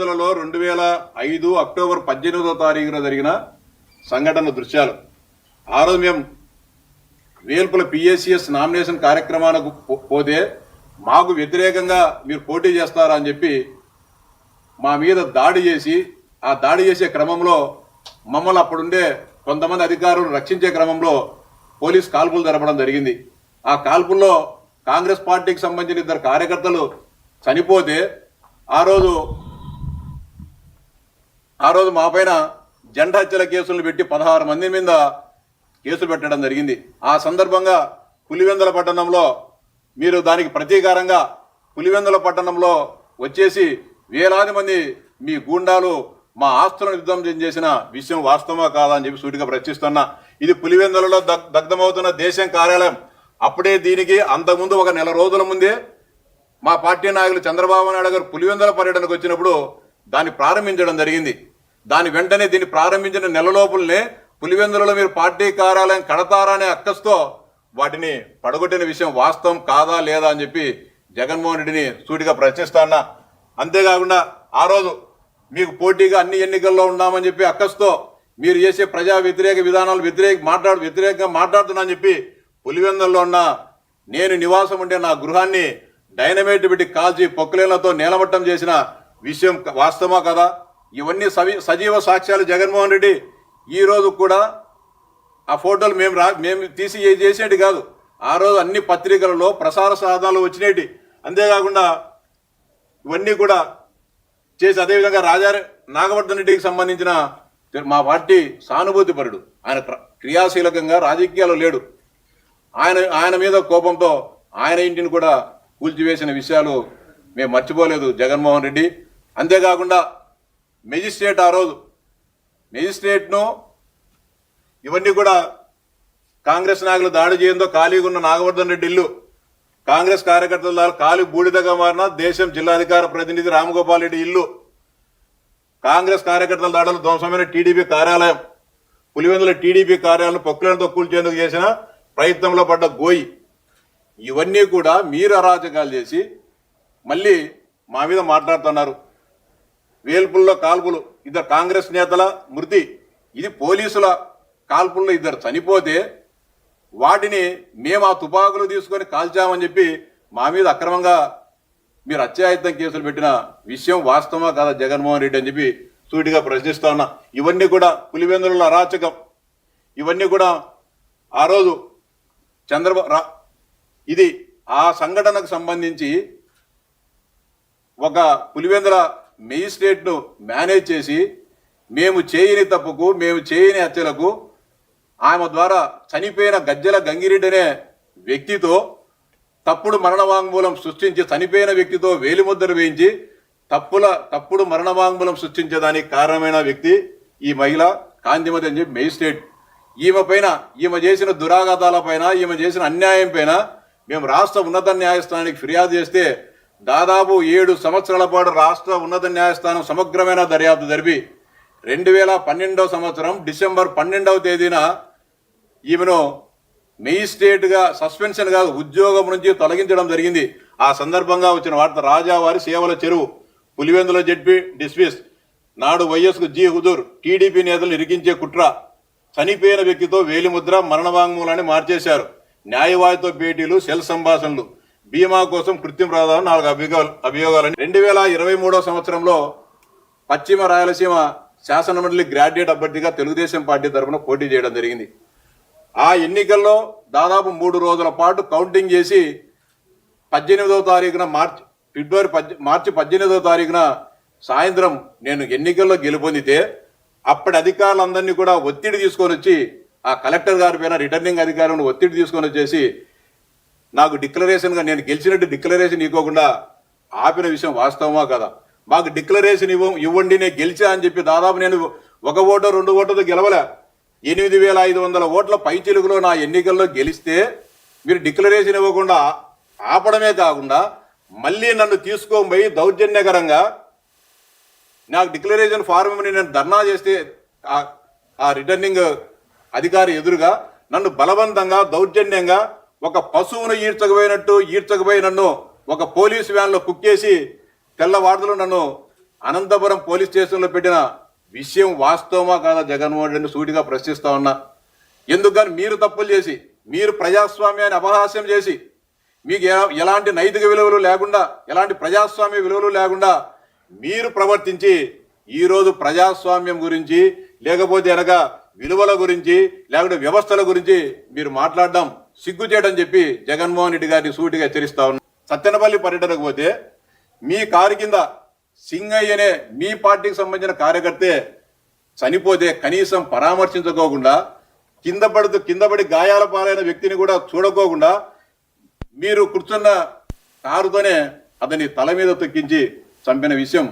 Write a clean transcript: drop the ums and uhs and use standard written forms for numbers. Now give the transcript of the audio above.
2005 October 18వ తారీఖున జరిగిన సంఘటన దృశ్యాలు. ఆ రోజు మేము వేల్పుల పిఎస్సిఎస్ నామినేషన్ కార్యక్రమానికి పోతే మాకు వ్యతిరేకంగా మీరు పోటీ చేస్తారా అని చెప్పి మా మీద దాడి చేసి, ఆ దాడి చేసే క్రమంలో మమ్మల్ని అప్పుడుండే కొంతమంది అధికారులు రక్షించే క్రమంలో పోలీస్ కాల్పులు జరపడం జరిగింది. ఆ కాల్పుల్లో కాంగ్రెస్ పార్టీకి సంబంధించిన 2 కార్యకర్తలు చనిపోతే ఆ రోజు మా పైన జెండా హత్యల కేసులు పెట్టి 16 మంది మీద కేసులు పెట్టడం జరిగింది. ఆ సందర్భంగా పులివెందుల పట్టణంలో మీరు దానికి ప్రతీకారంగా పులివెందుల పట్టణంలో వచ్చేసి వేలాది మంది మీ గూండాలు మా ఆస్తులను విధ్వంసం చేసిన విషయం వాస్తవమా కాదా అని చెప్పి సూటిగా ప్రశ్నిస్తున్నా. ఇది పులివెందులలో దగ్ధమవుతున్న దేశం కార్యాలయం. అప్పుడే దీనికి అంతకుముందు 1 నెల రోజుల ముందే మా పార్టీ నాయకులు చంద్రబాబు నాయుడు గారు పులివెందుల పర్యటనకు వచ్చినప్పుడు దాన్ని ప్రారంభించడం జరిగింది. దాని వెంటనే దీన్ని ప్రారంభించిన నెల లోపులనే పులివెందులలో మీరు పార్టీ కార్యాలయం కడతారా అనే అక్కస్తో వాటిని పడగొట్టిన విషయం వాస్తవం కాదా లేదా అని చెప్పి జగన్మోహన్ రెడ్డిని సూటిగా ప్రశ్నిస్తాన్నా. అంతేకాకుండా ఆ రోజు మీకు పోటీగా అన్ని ఎన్నికల్లో ఉన్నామని చెప్పి అక్కస్తో మీరు చేసే ప్రజా వ్యతిరేక విధానాలు వ్యతిరేకంగా మాట్లాడుతున్నా అని చెప్పి పులివెందుల్లో ఉన్న నేను నివాసం ఉండే నా గృహాన్ని డైనమైట్ పెట్టి కాల్చి పొక్కులేళ్లతో నేలమట్టం చేసిన విషయం వాస్తవమా కదా? ఇవన్నీ సజీవ సాక్ష్యాలు. జగన్మోహన్ రెడ్డి ఈ రోజు కూడా ఆ ఫోటోలు మేము తీసి చేసేటి కాదు. ఆ రోజు అన్ని పత్రికలలో ప్రసార సాధనాలు వచ్చినేటి. అంతేకాకుండా ఇవన్నీ కూడా చేసి అదేవిధంగా నాగవర్ధన్ రెడ్డికి సంబంధించిన మా పార్టీ సానుభూతిపరుడు. ఆయన క్రియాశీలకంగా రాజకీయాలు లేడు. ఆయన మీద కోపంతో ఆయన ఇంటిని కూడా కూల్చివేసిన విషయాలు మేము మర్చిపోలేదు జగన్మోహన్ రెడ్డి. అంతేకాకుండా మెజిస్ట్రేట్ ఆ రోజు మెజిస్ట్రేట్ను ఇవన్నీ కూడా కాంగ్రెస్ నాయకులు దాడి చేయడంతో ఖాళీగా ఉన్న నాగవర్ధన్ రెడ్డి ఇల్లు కాంగ్రెస్ కార్యకర్తల ద్వారా ఖాళీ బూడిదగా మారిన దేశం జిల్లాధికార ప్రతినిధి రామగోపాల్ రెడ్డి ఇల్లు, కాంగ్రెస్ కార్యకర్తల దాడులు ధ్వంసమైన టీడీపీ కార్యాలయం, పులివెందుల టీడీపీ కార్యాలయం పొక్కులతో కూల్చేందుకు చేసిన ప్రయత్నంలో పడ్డ గోయి, ఇవన్నీ కూడా మీరు అరాచకాలు చేసి మళ్ళీ మా మీద మాట్లాడుతున్నారు. వేల్పుల్లో కాల్పులు, 2 కాంగ్రెస్ నేతల మృతి, ఇది పోలీసుల కాల్పుల్లో 2 చనిపోతే వాటిని మేము ఆ తుపాకులు తీసుకొని కాల్చామని చెప్పి మా మీద అక్రమంగా మీరు అత్యాయత్నం కేసులు పెట్టిన విషయం వాస్తవమా కాదా జగన్మోహన్ రెడ్డి అని చెప్పి సూటిగా ప్రశ్నిస్తా ఉన్నా. ఇవన్నీ కూడా పులివెందులలో అరాచకం. ఇవన్నీ కూడా ఆ రోజు ఇది ఆ సంఘటనకు సంబంధించి ఒక పులివెందుల మెజిస్ట్రేట్ను మేనేజ్ చేసి మేము చేయని తప్పుకు, మేము చేయని హత్యలకు ఆమె ద్వారా చనిపోయిన గజ్జల గంగిరెడ్డి అనే వ్యక్తితో తప్పుడు మరణ వాంగ్మూలం సృష్టించి చనిపోయిన వ్యక్తితో వేలిముద్ర వేయించి తప్పుడు మరణ వాంగ్మూలం సృష్టించేదానికి కారణమైన వ్యక్తి ఈ మహిళ కాంతిమతి అని చెప్పి మెజిస్ట్రేట్. ఈమె చేసిన దురాఘాతాల పైన, ఈమె చేసిన అన్యాయం పైన మేము రాష్ట్ర ఉన్నత న్యాయస్థానానికి ఫిర్యాదు చేస్తే దాదాపు 7 సంవత్సరాల పాటు రాష్ట్ర ఉన్నత న్యాయస్థానం సమగ్రమైన దర్యాప్తు జరిపి 2012వ సంవత్సరం డిసెంబర్ 12వ తేదీన ఈమెను మెజిస్ట్రేట్గా సస్పెన్షన్ కాదు ఉద్యోగం నుంచి తొలగించడం జరిగింది. ఆ సందర్భంగా వచ్చిన వార్త రాజావారి సేవల చెరువు పులివెందుల జడ్పీ డిస్మిస్, నాడు వైఎస్కు జీ హుదూర్ టీడీపీ నేతలను ఇరికించే కుట్ర, చనిపోయిన వ్యక్తితో వేలిముద్ర మరణ వాంగ్మూలాన్ని మార్చేశారు, న్యాయవాదితో భేటీలు, సెల్ సంభాషణలు, బీమా కోసం కృత్యం ప్రాధాన్యం 4 అభియోగాలని 2023వ సంవత్సరంలో పశ్చిమ రాయలసీమ శాసనమండలి గ్రాడ్యుయేట్ అభ్యర్థిగా తెలుగుదేశం పార్టీ తరఫున పోటీ చేయడం జరిగింది. ఆ ఎన్నికల్లో దాదాపు 3 రోజుల పాటు కౌంటింగ్ చేసి 18వ తారీఖున మార్చి 18వ తారీఖున సాయంత్రం నేను ఎన్నికల్లో గెలుపొందితే అప్పటి అధికారులందరినీ కూడా ఒత్తిడి తీసుకొని వచ్చి ఆ కలెక్టర్ గారి పైన రిటర్నింగ్ అధికారులను ఒత్తిడి తీసుకొని వచ్చేసి నాకు డిక్లరేషన్గా నేను గెలిచినట్టు డిక్లరేషన్ ఇవ్వకుండా ఆపిన విషయం వాస్తవమా కదా? మాకు డిక్లరేషన్ ఇవ్వండి నేను గెలిచా అని చెప్పి దాదాపు నేను 1 ఓటు 2 ఓటుతో గెలవలే, 8500 ఓట్ల పైచిలుగులో నా ఎన్నికల్లో గెలిస్తే మీరు డిక్లరేషన్ ఇవ్వకుండా ఆపడమే కాకుండా మళ్ళీ నన్ను తీసుకొని పోయి దౌర్జన్యకరంగా నాకు డిక్లరేషన్ ఫారం నేను ధర్నా చేస్తే ఆ రిటర్నింగ్ అధికారి ఎదురుగా నన్ను బలవంతంగా దౌర్జన్యంగా ఒక పశువును ఈడ్చకపోయి నన్ను ఒక పోలీసు వ్యాన్లో కుక్కేసి తెల్లవార్తలు నన్ను అనంతపురం పోలీస్ స్టేషన్లో పెట్టిన విషయం వాస్తవమా కాదా జగన్మోహన్ రెడ్డిని సూటిగా ప్రశ్నిస్తా ఉన్నా. ఎందుకని మీరు తప్పులు చేసి, మీరు ప్రజాస్వామ్యాన్ని అపహాస్యం చేసి, మీకు ఎలాంటి నైతిక విలువలు లేకుండా, ఎలాంటి ప్రజాస్వామ్య విలువలు లేకుండా మీరు ప్రవర్తించి ఈరోజు ప్రజాస్వామ్యం గురించి, లేకపోతే వెనక విలువల గురించి, లేకపోతే వ్యవస్థల గురించి మీరు మాట్లాడడం సిగ్గుచేయడం చెప్పి జగన్మోహన్ రెడ్డి గారిని సూటిగా హెచ్చరిస్తా ఉన్నా. సత్తెనపల్లి పర్యటనకు పోతే మీ కారు కింద సింగయ్య అనే మీ పార్టీకి సంబంధించిన కార్యకర్తే చనిపోతే కనీసం పరామర్శించుకోకుండా, కింద పడి గాయాల పాలైన వ్యక్తిని కూడా చూడకోకుండా మీరు కూర్చున్న కారుతోనే అతని తల మీద తొక్కించి చంపిన విషయం